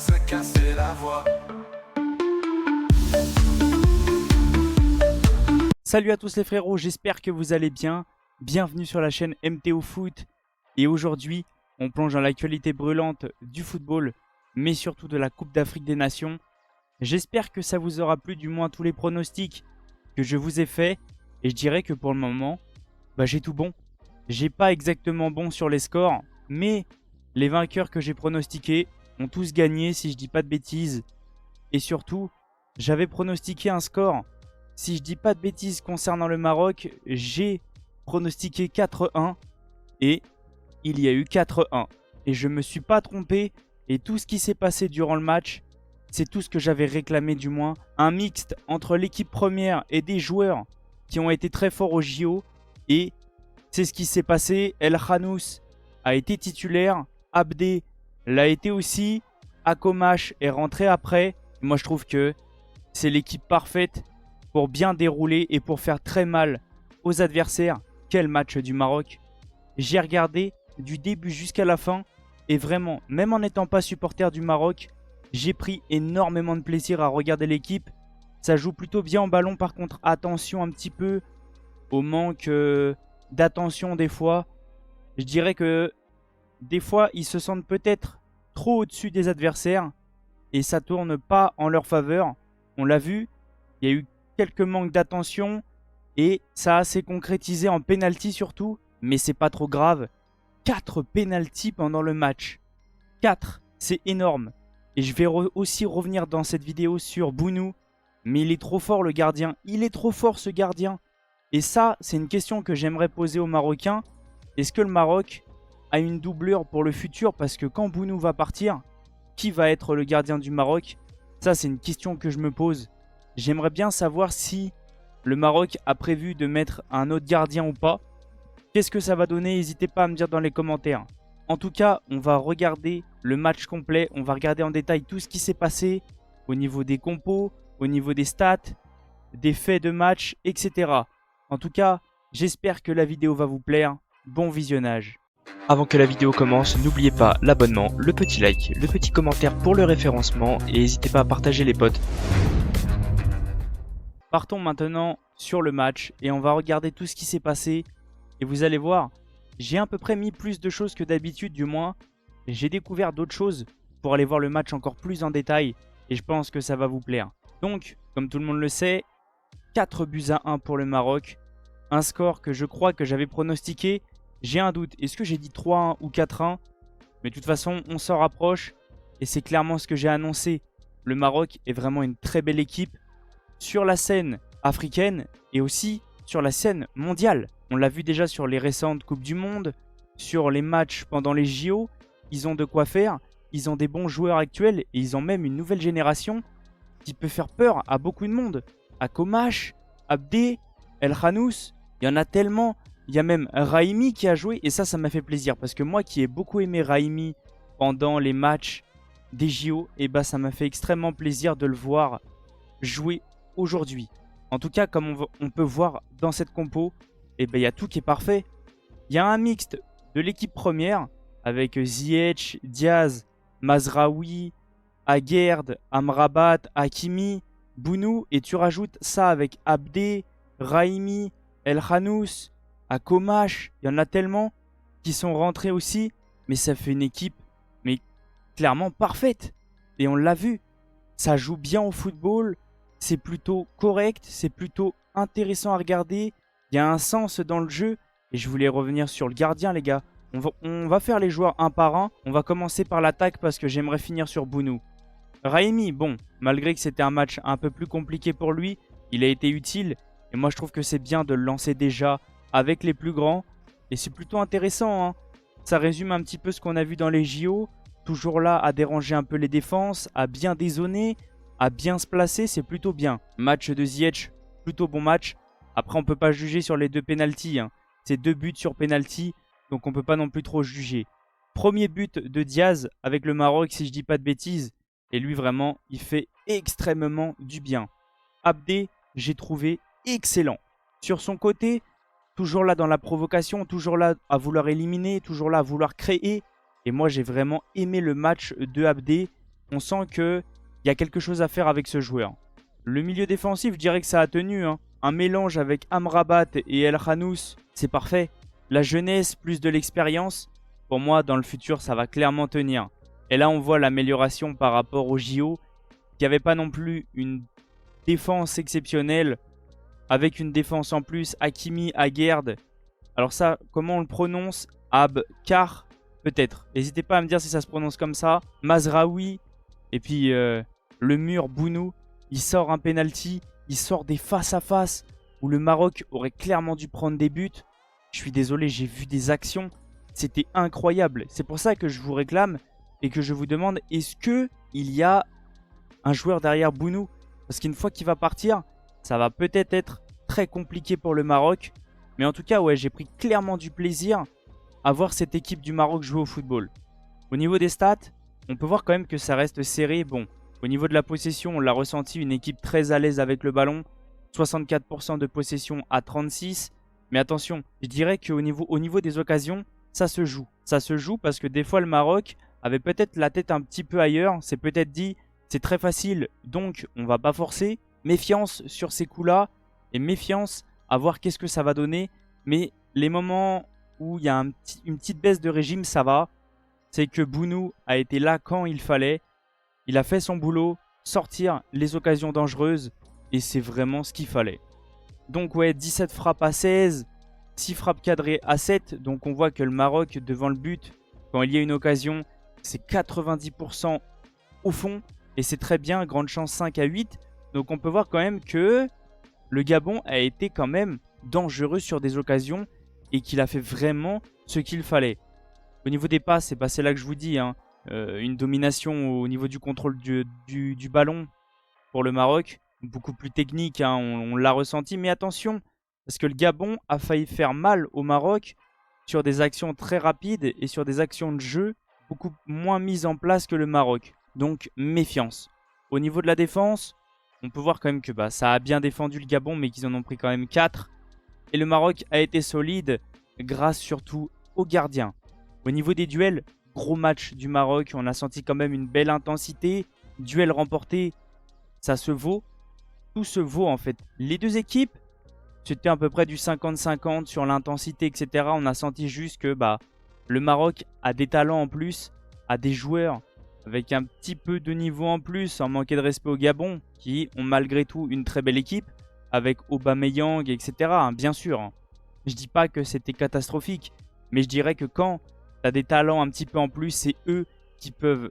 va se casser la voix. Salut à tous les frérots, j'espère que vous allez bien. Bienvenue sur la chaîne MTO Foot. Et aujourd'hui, on plonge dans l'actualité brûlante du football, mais surtout de la Coupe d'Afrique des Nations. J'espère que ça vous aura plu, du moins tous les pronostics que je vous ai faits. Et je dirais que pour le moment, j'ai tout bon. J'ai pas exactement bon sur les scores, mais les vainqueurs que j'ai pronostiqués ont tous gagné si je dis pas de bêtises. Et surtout, j'avais pronostiqué un score. Si je dis pas de bêtises concernant le Maroc, j'ai pronostiqué 4-1 et il y a eu 4-1. Et je me suis pas trompé et tout ce qui s'est passé durant le match, c'est tout ce que j'avais réclamé du moins. Un mixte entre l'équipe première et des joueurs qui ont été très forts au JO. Et c'est ce qui s'est passé. El Khanous a été titulaire, Abdé l'a été aussi, Akomash est rentré après. Moi je trouve que c'est l'équipe parfaite pour bien dérouler et pour faire très mal aux adversaires. Quel match du Maroc! J'ai regardé du début jusqu'à la fin et vraiment, même en n'étant pas supporter du Maroc, j'ai pris énormément de plaisir à regarder l'équipe. Ça joue plutôt bien en ballon, par contre attention un petit peu au manque d'attention des fois. Je dirais que des fois ils se sentent peut-être trop au-dessus des adversaires et ça tourne pas en leur faveur. On l'a vu, il y a eu quelques manques d'attention et ça a s'est concrétisé en penalty surtout, mais c'est pas trop grave. 4 penalties pendant le match. 4, c'est énorme. Et je vais aussi revenir dans cette vidéo sur Bounou, mais il est trop fort le gardien. Il est trop fort ce gardien. Et ça, c'est une question que j'aimerais poser aux Marocains. Est-ce que le Maroc a une doublure pour le futur? Parce que quand Bounou va partir, qui va être le gardien du Maroc? Ça, c'est une question que je me pose. J'aimerais bien savoir si le Maroc a prévu de mettre un autre gardien ou pas. Qu'est-ce que ça va donner? N'hésitez pas à me dire dans les commentaires. En tout cas, on va regarder le match complet. On va regarder en détail tout ce qui s'est passé au niveau des compos, au niveau des stats, des faits de match, etc. En tout cas, j'espère que la vidéo va vous plaire. Bon visionnage. Avant que la vidéo commence, n'oubliez pas l'abonnement, le petit like, le petit commentaire pour le référencement et n'hésitez pas à partager les potes. Partons maintenant sur le match et on va regarder tout ce qui s'est passé. Et vous allez voir, j'ai à peu près mis plus de choses que d'habitude, du moins. J'ai découvert d'autres choses pour aller voir le match encore plus en détail et je pense que ça va vous plaire. Donc, comme tout le monde le sait, 4-1 pour le Maroc. Un score que je crois que j'avais pronostiqué. J'ai un doute, est-ce que j'ai dit 3-1 ou 4-1? Mais de toute façon, on s'en rapproche et c'est clairement ce que j'ai annoncé. Le Maroc est vraiment une très belle équipe sur la scène africaine et aussi sur la scène mondiale. On l'a vu déjà sur les récentes Coupes du Monde, sur les matchs pendant les JO. Ils ont de quoi faire, ils ont des bons joueurs actuels et ils ont même une nouvelle génération qui peut faire peur à beaucoup de monde. Akomash, Abdé, El Khanous, il y en a tellement. Il y a même Raimi qui a joué et ça m'a fait plaisir. Parce que moi qui ai beaucoup aimé Raimi pendant les matchs des JO, et ça m'a fait extrêmement plaisir de le voir jouer aujourd'hui. En tout cas, comme on peut voir dans cette compo, il y a tout qui est parfait. Il y a un mixte de l'équipe première avec Ziyech, Diaz, Mazraoui, Aguerd, Amrabat, Hakimi, Bounou. Et tu rajoutes ça avec Abdé, Raimi, El Khanous, Akomash. Il y en a tellement qui sont rentrés aussi. Mais ça fait une équipe clairement parfaite. Et on l'a vu. Ça joue bien au football. C'est plutôt correct. C'est plutôt intéressant à regarder. Il y a un sens dans le jeu. Et je voulais revenir sur le gardien, les gars. On va faire les joueurs un par un. On va commencer par l'attaque parce que j'aimerais finir sur Bounou. Raimi, bon, malgré que c'était un match un peu plus compliqué pour lui, il a été utile. Et moi, je trouve que c'est bien de le lancer déjà avec les plus grands. Et c'est plutôt intéressant, hein. Ça résume un petit peu ce qu'on a vu dans les JO. Toujours là à déranger un peu les défenses, à bien dézonner, à bien se placer, c'est plutôt bien. Match de Ziyech, plutôt bon match. Après, on ne peut pas juger sur les 2 pénaltys, hein. C'est 2 buts sur pénalty, donc on ne peut pas non plus trop juger. Premier but de Diaz avec le Maroc, si je dis pas de bêtises. Et lui, vraiment, il fait extrêmement du bien. Abdé, j'ai trouvé excellent. Sur son côté, toujours là dans la provocation, toujours là à vouloir éliminer, toujours là à vouloir créer. Et moi, j'ai vraiment aimé le match de Abdé. on sent qu'il y a quelque chose à faire avec ce joueur. Le milieu défensif, je dirais que ça a tenu. Hein. Un mélange avec Amrabat et El Khanous, c'est parfait. La jeunesse plus de l'expérience, pour moi, dans le futur, ça va clairement tenir. Et là, on voit l'amélioration par rapport au JO, qui n'avait pas non plus une défense exceptionnelle, avec une défense en plus, Hakimi, Aguerd. Alors ça, comment on le prononce? Abkar, peut-être. N'hésitez pas à me dire si ça se prononce comme ça. Mazraoui, et puis le mur, Bounou. Il sort un penalty, il sort des face-à-face où le Maroc aurait clairement dû prendre des buts. Je suis désolé, j'ai vu des actions. C'était incroyable. C'est pour ça que je vous réclame et que je vous demande, est-ce qu'il y a un joueur derrière Bounou? Parce qu'une fois qu'il va partir, ça va peut-être être très compliqué pour le Maroc. Mais en tout cas, ouais, j'ai pris clairement du plaisir à voir cette équipe du Maroc jouer au football. Au niveau des stats, on peut voir quand même que ça reste serré. Bon, au niveau de la possession, on l'a ressenti, une équipe très à l'aise avec le ballon. 64% de possession à 36. Mais attention, je dirais qu'au niveau des occasions, ça se joue. Ça se joue parce que des fois, le Maroc avait peut-être la tête un petit peu ailleurs. C'est peut-être dit, c'est très facile, donc on va pas forcer. Méfiance sur ces coups-là et méfiance à voir qu'est-ce que ça va donner. Mais les moments où il y a une petite baisse de régime, ça va. C'est que Bounou a été là quand il fallait. Il a fait son boulot, sortir les occasions dangereuses. Et c'est vraiment ce qu'il fallait. Donc ouais, 17 frappes à 16, 6 frappes cadrées à 7. Donc on voit que le Maroc, devant le but, quand il y a une occasion, c'est 90% au fond. Et c'est très bien, grande chance 5 à 8. Donc on peut voir quand même que le Gabon a été quand même dangereux sur des occasions. Et qu'il a fait vraiment ce qu'il fallait. Au niveau des passes, c'est passé là que je vous dis. Hein, une domination au niveau du contrôle du ballon pour le Maroc. Beaucoup plus technique, hein, on l'a ressenti. Mais attention, parce que le Gabon a failli faire mal au Maroc sur des actions très rapides et sur des actions de jeu beaucoup moins mises en place que le Maroc. Donc méfiance. Au niveau de la défense, on peut voir quand même que ça a bien défendu le Gabon, mais qu'ils en ont pris quand même 4. Et le Maroc a été solide grâce surtout aux gardiens. Au niveau des duels, gros match du Maroc. On a senti quand même une belle intensité. Duel remporté, ça se vaut. Tout se vaut en fait. Les deux équipes, c'était à peu près du 50-50 sur l'intensité, etc. On a senti juste que le Maroc a des talents en plus, a des joueurs avec un petit peu de niveau en plus, sans manquer de respect au Gabon, qui ont malgré tout une très belle équipe, avec Aubameyang, etc. Hein, bien sûr. Hein. Je dis pas que c'était catastrophique, mais je dirais que quand tu as des talents un petit peu en plus, c'est eux qui peuvent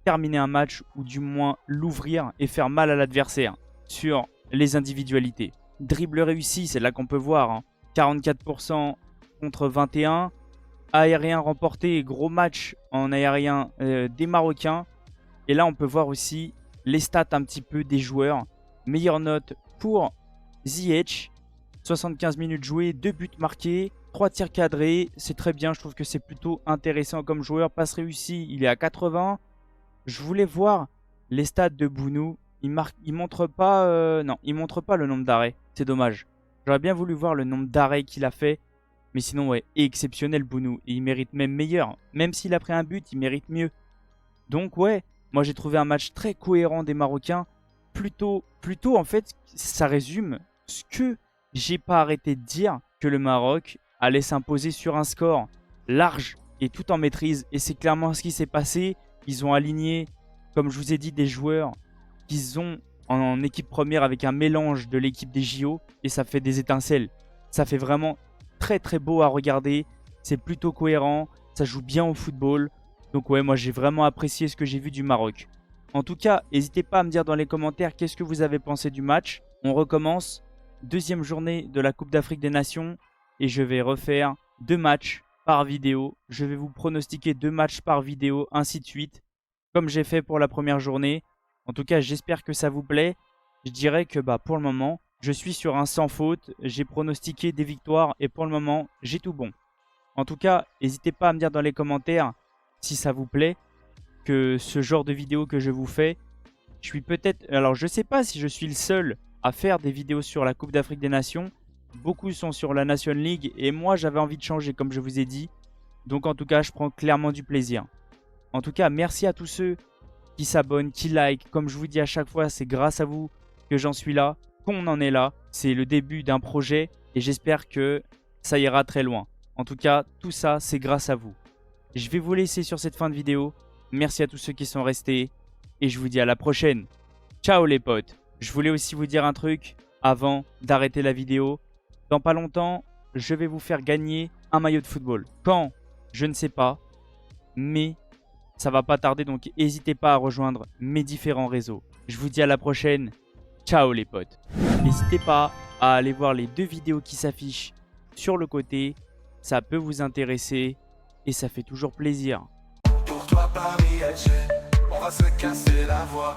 terminer un match ou du moins l'ouvrir et faire mal à l'adversaire sur les individualités. Dribble réussi, c'est là qu'on peut voir. Hein. 44% contre 21%. Aérien remporté, gros match en aérien des Marocains. Et là, on peut voir aussi les stats un petit peu des joueurs. Meilleure note pour Ziyech. 75 minutes jouées, 2 buts marqués, 3 tirs cadrés. C'est très bien, je trouve que c'est plutôt intéressant comme joueur. Passe réussi, il est à 80. Je voulais voir les stats de Bounou. Il montre pas, non, il montre pas le nombre d'arrêts. C'est dommage. J'aurais bien voulu voir le nombre d'arrêts qu'il a fait. Mais sinon, ouais, exceptionnel Bounou. Et il mérite même meilleur. Même s'il a pris un but, il mérite mieux. Donc ouais, moi j'ai trouvé un match très cohérent des Marocains. Plutôt en fait, ça résume ce que j'ai pas arrêté de dire, que le Maroc allait s'imposer sur un score large et tout en maîtrise. Et c'est clairement ce qui s'est passé. Ils ont aligné, comme je vous ai dit, des joueurs qu'ils ont en équipe première avec un mélange de l'équipe des JO. Et ça fait des étincelles. Ça fait vraiment très très beau à regarder. C'est plutôt cohérent. Ça joue bien au football. Donc ouais, moi j'ai vraiment apprécié ce que j'ai vu du Maroc. En tout cas, n'hésitez pas à me dire dans les commentaires qu'est-ce que vous avez pensé du match. On recommence. Deuxième journée de la Coupe d'Afrique des Nations. Et je vais refaire 2 matchs par vidéo. Je vais vous pronostiquer 2 matchs par vidéo, ainsi de suite. Comme j'ai fait pour la première journée. En tout cas, j'espère que ça vous plaît. Je dirais que pour le moment, je suis sur un sans faute. J'ai pronostiqué des victoires et pour le moment, j'ai tout bon. En tout cas, n'hésitez pas à me dire dans les commentaires si ça vous plaît que ce genre de vidéo que je vous fais. Je suis peut-être... Alors, je sais pas si je suis le seul à faire des vidéos sur la Coupe d'Afrique des Nations. Beaucoup sont sur la Nation League et moi, j'avais envie de changer comme je vous ai dit. Donc, en tout cas, je prends clairement du plaisir. En tout cas, merci à tous ceux qui s'abonnent, qui like. Comme je vous dis à chaque fois, c'est grâce à vous que j'en suis là, qu'on en est là. C'est le début d'un projet et j'espère que ça ira très loin. En tout cas, tout ça, c'est grâce à vous. Je vais vous laisser sur cette fin de vidéo. Merci à tous ceux qui sont restés et je vous dis à la prochaine. Ciao les potes. Je voulais aussi vous dire un truc avant d'arrêter la vidéo. Dans pas longtemps, je vais vous faire gagner un maillot de football. Quand? Je ne sais pas. Mais ça va pas tarder, donc n'hésitez pas à rejoindre mes différents réseaux. Je vous dis à la prochaine. Ciao les potes. N'hésitez pas à aller voir les 2 vidéos qui s'affichent sur le côté. Ça peut vous intéresser et ça fait toujours plaisir. Pour toi Paris, on va se casser la voix.